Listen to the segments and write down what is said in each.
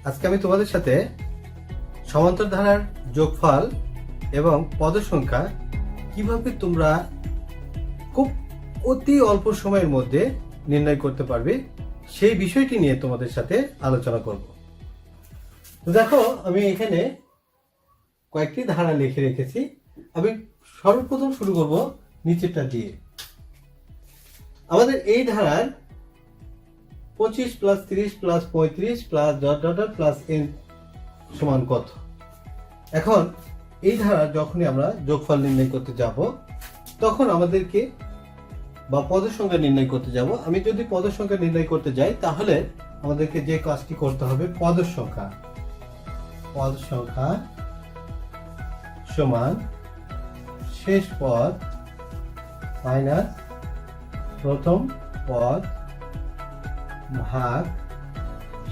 আজকে আমি তোমাদের সাথে সমান্তর ধারার যোগফল এবং পদ সংখ্যা কিভাবে তোমরা খুব অতি অল্প সময়ের মধ্যে নির্ণয় করতে পারবে সেই বিষয়টি নিয়ে তোমাদের সাথে আলোচনা করব। তো দেখো, আমি এখানে কয়েকটি ধারা লিখে রেখেছি। আমি সর্বপ্রথম শুরু করব নিচেরটা দিয়ে। আমাদের এই ধারার 25 plus 30 plus 35 plus dot dot dot plus n সমান কত। এখন এই ধারা যখনই আমরা যোগফল নির্ণয় করতে যাব, তখন আমাদেরকে বা পদের সংখ্যা নির্ণয় করতে যাব। আমি যদি পদের সংখ্যা নির্ণয় করতে যাই, তাহলে আমাদেরকে যে কাজটি করতে হবে, পদ সংখ্যা সমান শেষ পদ মাইনাস প্রথম পদ ভাগ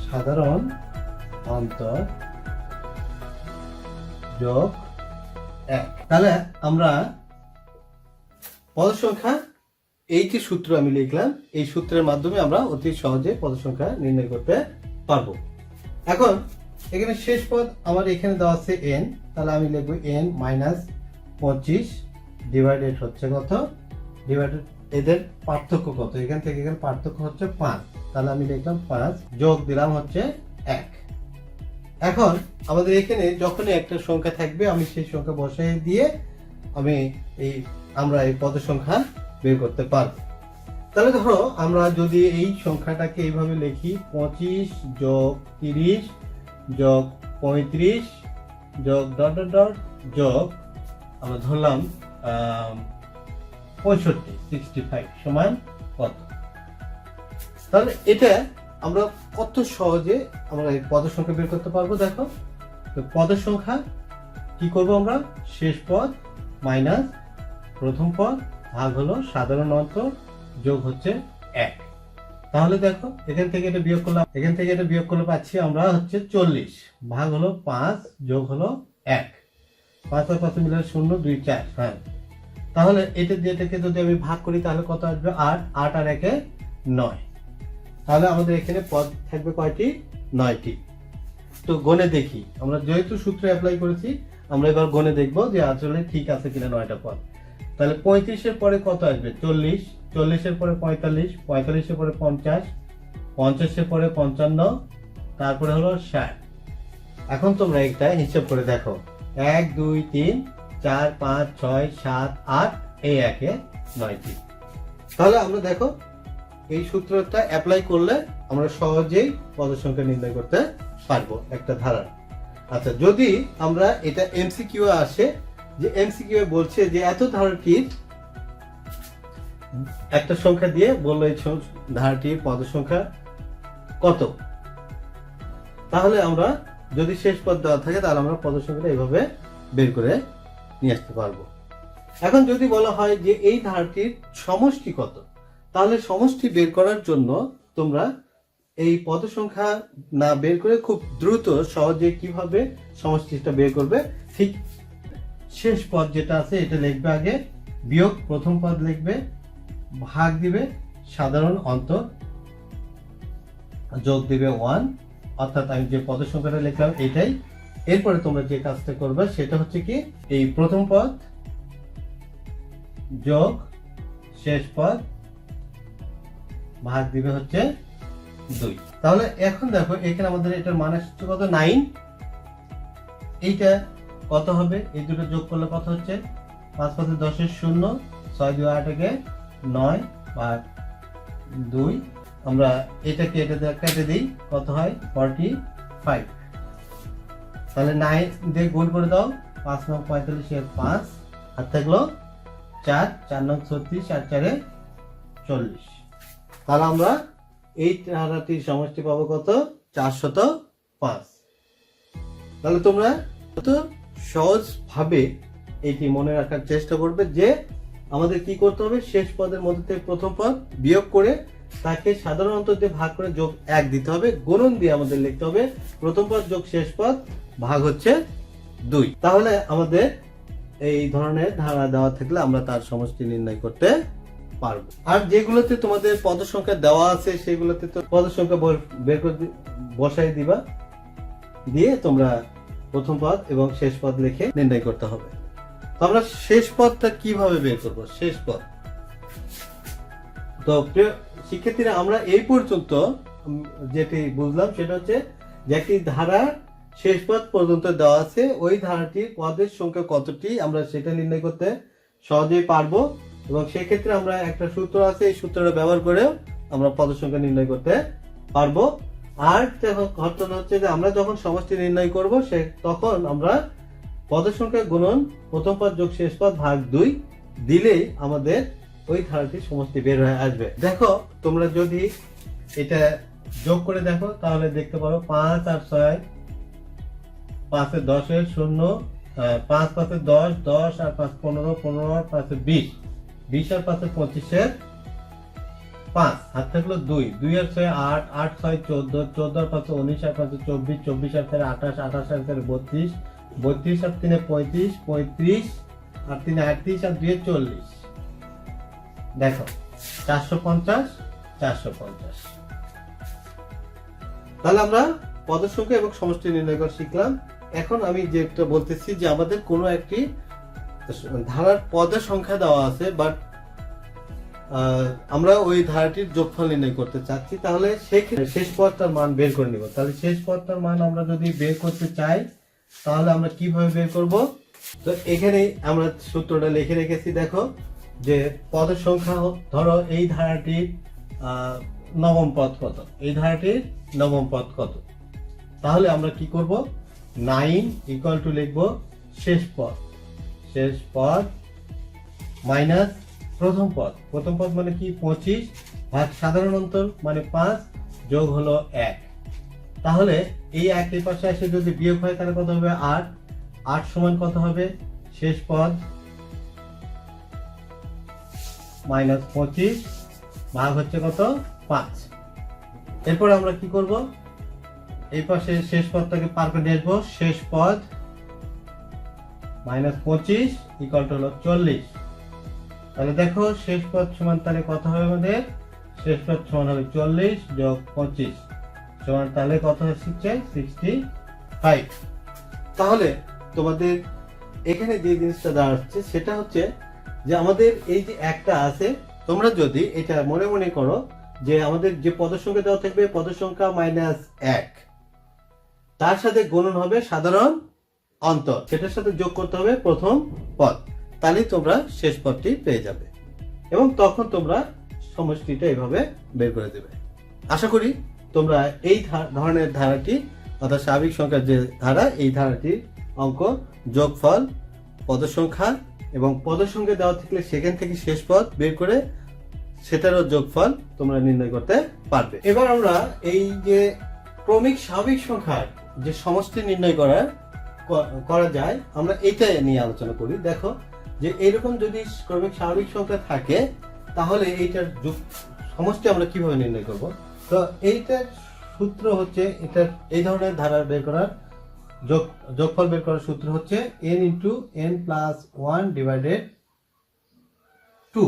সাধারণ অন্তর যোগ 1। তাহলে আমরা পদ সংখ্যা, এই যে সূত্র আমি লিখলাম, এই সূত্রের মাধ্যমে আমরা অতি সহজে পদ সংখ্যা নির্ণয় করতে পারবো। এখন এখানে শেষ পদ আমার এখানে দেওয়া আছে n, তাহলে আমি লিখবো n মাইনাস 25 ডিভাইডেড হচ্ছে কত, ডিভাইডেড এদের পার্থক্য কত, এখান থেকে এখানে পার্থক্য হচ্ছে 5, তাহলে আমি লিখলাম 5 যোগ দিলাম হচ্ছে 1। এখন আমাদের এখানে যখনই একটা সংখ্যা থাকবে, আমি সেই সংখ্যা বসাই দিয়ে আমরা এই পদ সংখ্যা বের করতে পারবো। তাহলে ধরো আমরা যদি এই সংখ্যাটাকে এইভাবে লিখি, 25 যোগ 30 যোগ 35 যোগ ডট ডট ডট যোগ আমরা ধরলাম 65 সমান কত। তাহলে এটা আমরা কত সহজে আমরা এই পদের সংখ্যা বের করতে পারবো। দেখো, তো পদের সংখ্যা কি করব আমরা, শেষ পদ মাইনাস প্রথম পদ ভাগ হলো সাধারণ অন্তর যোগ হচ্ছে 1। তাহলে দেখো, এখান থেকে এটা বিয়োগ করলে পাচ্ছি আমরা হচ্ছে 40 ভাগ হলো 5 যোগ হলো 1, 5 আর 5 মিলে 0 2 4। হ্যাঁ, তাহলে এটাকে যদি আমি ভাগ করি তাহলে কত আসবে, 8 8 আর 1 9। তাহলে আমাদের এখানে পদ থাকবে কয়টি, 9টি। তো গণে দেখি, আমরা যেহেতু সূত্র অ্যাপ্লাই করেছি, আমরা এবার গণে দেখবো যে আসলে ঠিক আছে কিনা 9টা পদ। তাহলে 35 এর পরে কত আসবে, 40, 40 এর পরে 45, 45 এর পরে 50, 50 এর পরে 55, তারপরে হলো 60। এখন তোমরা একটা হিসাব করে দেখো, 1 2 3 4 5 6 7 8, এই 1 9টি। তাহলে আমরা দেখো, এই সূত্রটা অ্যাপ্লাই করলে আমরা সহজেই পদ সংখ্যা নির্ণয় করতে পারবো একটা ধারার। আচ্ছা, যদি আমরা এটা এমসিকিউ আসে, যে এমসিকিউ বলছে যে এত ধারাটির একটা সংখ্যা দিয়ে বললো এই ধারাটির পদ সংখ্যা কত, তাহলে আমরা যদি শেষ পদ দেওয়া থাকে, তাহলে আমরা পদ সংখ্যাটা এইভাবে বের করে নিয়ে আসতে পারবো। এখন যদি বলা হয় যে এই ধারাটির সমষ্টি কত, তাহলে সমষ্টি বের করার জন্য তোমরা এই পদ সংখ্যা না বের করে খুব দ্রুত সহজে কিভাবে সমষ্টিটা বের করবে, ঠিক শেষ পদ যেটা আছে এটা লিখবে আগে, বিয়োগ প্রথম পদ লিখবে, ভাগ দিবে সাধারণ অন্তর যোগ দিবে 1, অর্থাৎ আমি যে পদ সংখ্যাটা লিখলাম এটাই। এরপরে তোমরা যে কাজটা করবে সেটা হচ্ছে কি, এই প্রথম পদ যোগ শেষ পদ ভাগ দিবে হচ্ছে 2। তাহলে এখন দেখো, এখানে আমাদের এটার মান আসছে কত, 9। এইটা কত হবে, এই দুটো যোগ করলে কত হচ্ছে, 5 5 10 0, 6 2 8 9 আর 2। আমরা এটাকে এটা দিয়ে কেটে দিই, কত হয়, 45। তাহলে 9 দিয়ে গুণ করে দাও, 5 9 45 এর 5 আর থাকলো 4 4 9 36 আর 4 40। তাহলে আমরা এই ধারাটির সমষ্টি পাবো কত, 405। তাহলে তোমরা কত সহজ ভাবে এটি মনে রাখার চেষ্টা করবে যে আমাদের কি করতে হবে, শেষ পদের মধ্যে থেকে প্রথম পদ বিয়োগ করে তাকে সাধারণ অন্তর দিয়ে ভাগ করে যোগ 1 দিতে হবে, গুণন দিয়ে আমাদের লিখতে হবে প্রথম পদ যোগ শেষ পদ ভাগ হচ্ছে 2। তাহলে আমাদের এই ধরনের ধারা দেওয়া থাকলে আমরা তার সমষ্টি নির্ণয় করতে পারবো। আর যেগুলোতে তোমাদের পদ সংখ্যা দেওয়া আছে সেগুলোতে তো পদ সংখ্যা বের করে বসাই দিবা, দিয়ে তোমরা প্রথম পদ এবং শেষ পদ লিখে নির্ণয় করতে হবে। তো আমরা শেষ পদটা কিভাবে বের করব? শেষ পদ, তো প্রিয় শিক্ষার্থীরা, আমরা এই পর্যন্ত যেটি বুঝলাম সেটা হচ্ছে যে একটি ধারা শেষ পদ পর্যন্ত দেওয়া আছে, ওই ধারাটির পদের সংখ্যা কতটি আমরা সেটা নির্ণয় করতে সহজেই পারবো, এবং সেক্ষেত্রে আমরা একটা সূত্র আছে, এই সূত্রটা ব্যবহার করে আমরা পদের সংখ্যা নির্ণয় করতে পারবো। আর ঘটনা হচ্ছে যে আমরা যখন সমষ্টি নির্ণয় করব তখন আমরা পদের সংখ্যা গুণন প্রথম পদ যোগ শেষ পদ ভাগ 2 দিলেই আমাদের ওই ধারাটির সমষ্টি বের হয়ে আসবে। দেখো, তোমরা যদি এটা যোগ করে দেখো তাহলে দেখতে পারো 5 আর 6, 5 এর 10 এর 0, 5 5 এর 10, 10 আর 5 15, 15 আর 5 এর 20, 20 আর 5 এর 25 এর 5, হাত থাকলো 2, 2 আর 6 8, 8 6 14, 14 আর 5 19 আর 5 24, 24 আর 4 28, 28 আর 4 32, 32 আর 3 35, 35 আর 3 38 আর 2 40। দেখো 450, 450। তাহলে আমরা পদের সংখ্যা এবং সমষ্টি নির্ণয় করা শিখলাম। এখন আমি যেটা বলতেছি যে আমাদের কোনো একটি ধারার পদের সংখ্যা দেওয়া আছে, বাট আমরা ওই ধারাটির যোগফল নির্ণয় করতে চাচ্ছি, তাহলে সেক্ষেত্রে শেষ পদটার মান বের করে নিব। তাহলে শেষ পদটার মান আমরা যদি বের করতে চাই তাহলে আমরা কিভাবে বের করব? তো এখানে আমরা সূত্রটা লিখে রেখেছি। দেখো যে পদের সংখ্যা, ধরো এই ধারাটির নবম পদ কত, এই ধারাটির নবম পদ কত, তাহলে আমরা কি করব? 9 ইকুয়াল টু লিখব শেষ পদ, শেষ পদ মাইনাস প্রথম পদ, প্রথম পদ মানে কি 25 ভাগ সাধারণ অন্তর মানে 5 যোগ হলো 1। তাহলে এই একই পাশে এসে যদি বিয়োগ হয় তাহলে কত হবে? 8, 8 সমান কত হবে? শেষ পদ মাইনাস 25 ভাগ হচ্ছে কত? 5। এরপর আমরা কি করব? এই পাশে শেষ পদটাকে পার করে নিয়ে আসবো, শেষ পদ মাইনাস 25 ইকুয়াল টু হলো 40। তাহলে দেখো শেষ পদ সমান তাহলে কত হবে আমাদের? শেষ পদ সমান হবে 40 যোগ 25 সমান তাহলে কত হচ্ছে? 65। তাহলে তোমাদের এখানে যে জিনিসটা দাঁড়াচ্ছে সেটা হচ্ছে যে আমাদের এই যে একটা আছে, তোমরা যদি এটা মনে মনে করো যে আমাদের যে পদের সংখ্যা দেওয়া থাকবে পদের সংখ্যা মাইনাস 1, তার সাথে গুণন হবে সাধারণ অন্তর, সেটার সাথে যোগ করতে হবে প্রথম পদ, তাহলে তোমরা শেষ পদটি পেয়ে যাবে এবং তখন তোমরা সমষ্টিটা এইভাবে বের করে দেবে। আশা করি তোমরা এই ধরনের ধারাটি অর্থাৎ স্বাভাবিক সংখ্যার যে ধারা, এই ধারাটির অঙ্ক যোগফল পদের সংখ্যা এবং পদের সংখ্যা দেওয়া থাকলে সেখান থেকে শেষ পদ বের করে সেটারও যোগফল তোমরা নির্ণয় করতে পারবে। এবার আমরা এই যে ক্রমিক স্বাভাবিক সংখ্যার যে সমষ্টি নির্ণয় করা যায়, আমরা এইটা নিয়ে আলোচনা করি। দেখো যে এইরকম যদি ক্রমিক স্বাভাবিক সংখ্যা থাকে তাহলে এইটার সমষ্টি আমরা কিভাবে নির্ণয় করব? তো এইটার সূত্র হচ্ছে, এটা এই ধরনের ধারা বের করার যোগফল বের করার সূত্র হচ্ছে n into n plus 1 divided 2।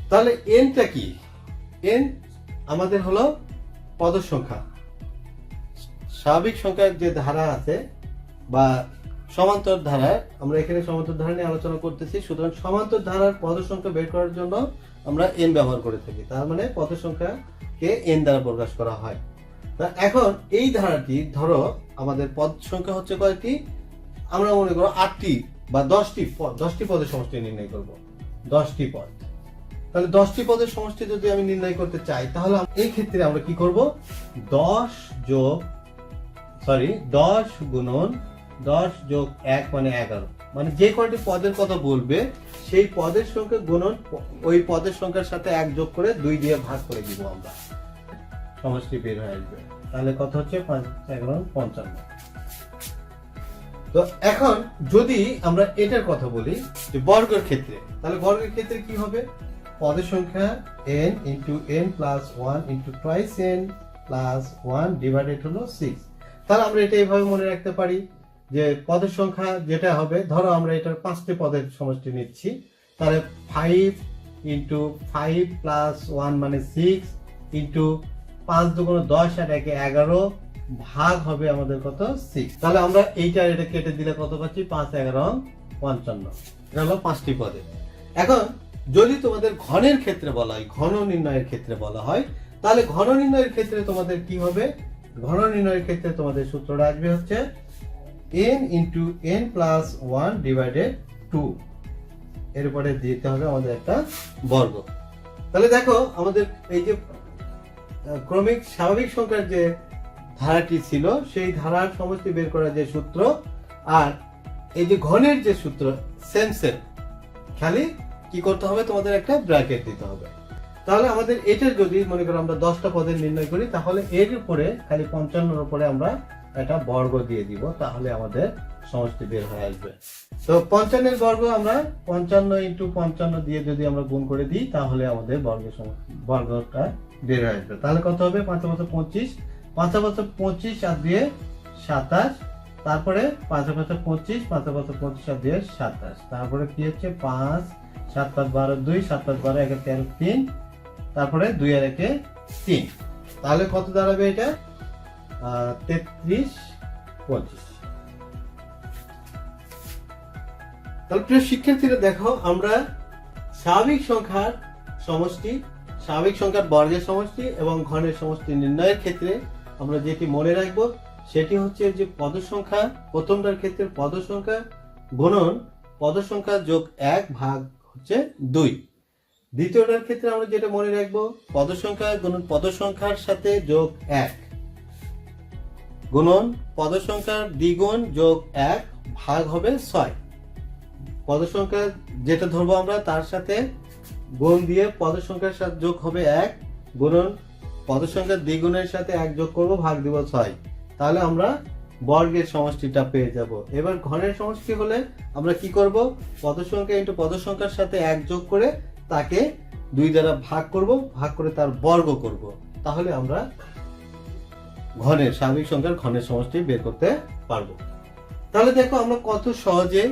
তাহলে nটা কি? n আমাদের হলো পদের সংখ্যা, স্বাভাবিক সংখ্যার যে ধারা আছে বা সমান্তর ধারা, আমরা এখানে সমান্তর ধারা নিয়ে আলোচনা করতেছি, সুতরাং সমান্তর ধারার পদের সংখ্যা বের করার জন্য আমরা n ব্যবহার করে থাকি, তার মানে পদের সংখ্যাকে n দ্বারা প্রকাশ করা হয়। তা এখন এই ধারাটি ধরো আমাদের পদ সংখ্যা হচ্ছে কয়টি? আমরা মনে করো 8টি বা 10টি পদের সমষ্টি নির্ণয় করব, 10টি পদ। তাহলে 10টি পদের সমষ্টি যদি আমি নির্ণয় করতে চাই তাহলে এই ক্ষেত্রে আমরা কি করব? 10 গুণন 10 যোগ 1 মানে 11, মানে যে কয়টি পদের কথা বলবে সেই পদের সংখ্যা গুণন ওই পদের সংখ্যার সাথে 1 যোগ করে 2 দিয়ে ভাগ করে দিব, আমরা সমষ্টি বের হয়ে আসবে। তাহলে কত হচ্ছে? 5 × 55। তো এখন যদি আমরা এটার কথা বলি যে বর্গের ক্ষেত্রে, তাহলে বর্গের ক্ষেত্রে কি হবে? পদের সংখ্যা n into n plus 1 into twice n plus 1 divided হলো 6। তাহলে আমরা এটা এইভাবে মনে রাখতে পারি যে পদের সংখ্যা যেটা হবে, ধরো আমরা এটার 5টি পদের সমষ্টি নিচ্ছি, তাহলে 5 ইন্টু 5 প্লাস 1 মানে 6 ইন্টু 5 দুগুণ 10 আর 1 11 ভাগ হবে আমাদের কত 6। তাহলে আমরা এইটা এটা কেটে দিলে কত পাচ্ছি 5 11 55। এটা হলো 5টি পদে। এখন যদি তোমাদের ঘনের ক্ষেত্রে বলা হয়, ঘন নির্ণয়ের ক্ষেত্রে বলা হয়, তাহলে ঘন নির্ণয়ের ক্ষেত্রে তোমাদের কি হবে? ঘন নির্ণয়ের ক্ষেত্রে তোমাদের সূত্রটা আসবে হচ্ছে n × n + 1 / 2। এর উপরে দিতে হবে আমাদের একটা বর্গ। তাহলে দেখো আমাদের এই যে ক্রমিক স্বাভাবিক সংখ্যার যে ধারাটি ছিল সেই ধারার সমষ্টি বের করার যে সূত্র আর এই যে ঘনের যে সূত্র সেম খালি কি করতে হবে? তোমাদের একটা ব্র্যাকেট দিতে হবে। তাহলে আমাদের এটার যদি মনে করো আমরা 10টা পদের নির্ণয় করি, তাহলে এর উপরে খালি 55 উপরে আমরা একটা বর্গ দিয়ে দিব, তাহলে আমাদের সমষ্টি বের হয়ে আসবে। তো 55 এর বর্গ আমরা 55 × 55 দিয়ে যদি আমরা গুণ করে দিই, তাহলে আমাদের বর্গটা বের হয়ে আসবে। তাহলে কত হবে? 5 × 25, 5 × 25 আর দিয়ে 27, তারপরে 5 × 25, 5 × 25 আর দিয়ে 27, তারপরে কি হচ্ছে 5 7 5 12 2, 7 5 12 1 13 3, তারপরে 2 আর 1 3। তাহলে কত দাঁড়াবে এটা? 33 25। তাহলে প্রিয় শিক্ষার্থীরা দেখো, আমরা স্বাভাবিক সংখ্যার সমষ্টি, স্বাভাবিক সংখ্যার বর্গের সমষ্টি এবং ঘনের সমষ্টি নির্ণয়ের ক্ষেত্রে আমরা যেটি মনে রাখবো সেটি হচ্ছে যে পদ সংখ্যা, প্রথমটার ক্ষেত্রে পদ সংখ্যা গুণন পদ সংখ্যা যোগ 1 ভাগ হচ্ছে 2। দ্বিতীয়টার ক্ষেত্রে আমরা যেটা মনে রাখবো পদ সংখ্যা গুণন পদ সংখ্যার সাথে যোগ 1 গুণন পদ সংখ্যার দ্বিগুণ যোগ 1 ভাগ হবে 6। পদ সংখ্যা যেটা ধরবো আমরা তার সাথে গুণ দিয়ে পদ সংখ্যার সাথে যোগ হবে 1 গুণন পদ সংখ্যার দ্বিগুণের সাথে 1 যোগ করব, ভাগ দিব 6। তাহলে আমরা বর্গের সমষ্টিটা পেয়ে যাব। এবার ঘনের সমষ্টি হলে আমরা কি করব? পদ সংখ্যা × পদ সংখ্যার সাথে 1 যোগ করে তাকে 2 দ্বারা ভাগ করব, ভাগ করে তার বর্গ করব। তাহলে আমরা ঘনের স্বাভাবিক সংখ্যার ঘনের সমষ্টি বের করতে পারবো। তাহলে দেখো আমরা কত সহজে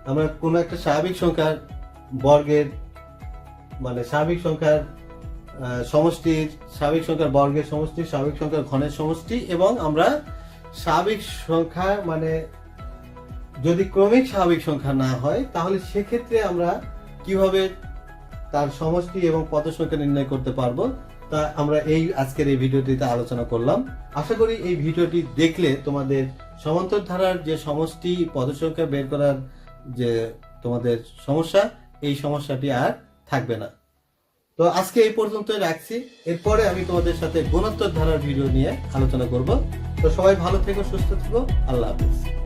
আমরা কোনো একটা স্বাভাবিক সংখ্যার বর্গের মানে স্বাভাবিক সংখ্যার সমষ্টির, স্বাভাবিক সংখ্যার বর্গের সমষ্টি, স্বাভাবিক সংখ্যার ঘনের সমষ্টি এবং আমরা স্বাভাবিক সংখ্যা মানে যদি ক্রমিক স্বাভাবিক সংখ্যা না হয় তাহলে সেক্ষেত্রে আমরা কিভাবে তার সমষ্টি এবং পদ সংখ্যা নির্ণয় করতে পারবো তা আমরা আজকের এই ভিডিওটিতে আলোচনা করলাম। আশা করি এই ভিডিওটি দেখলে তোমাদের সমান্তর ধারার যে সমষ্টি পদ সংখ্যা বের করার যে তোমাদের সমস্যা, এই সমস্যাটি আর থাকবে না। তো আজকে এই পর্যন্তই রাখছি। এরপরে আমি তোমাদের সাথে গুণোত্তর ধারার ভিডিও নিয়ে আলোচনা করব। তো সবাই ভালো থেকো, সুস্থ থেকো, আল্লাহ হাফেজ।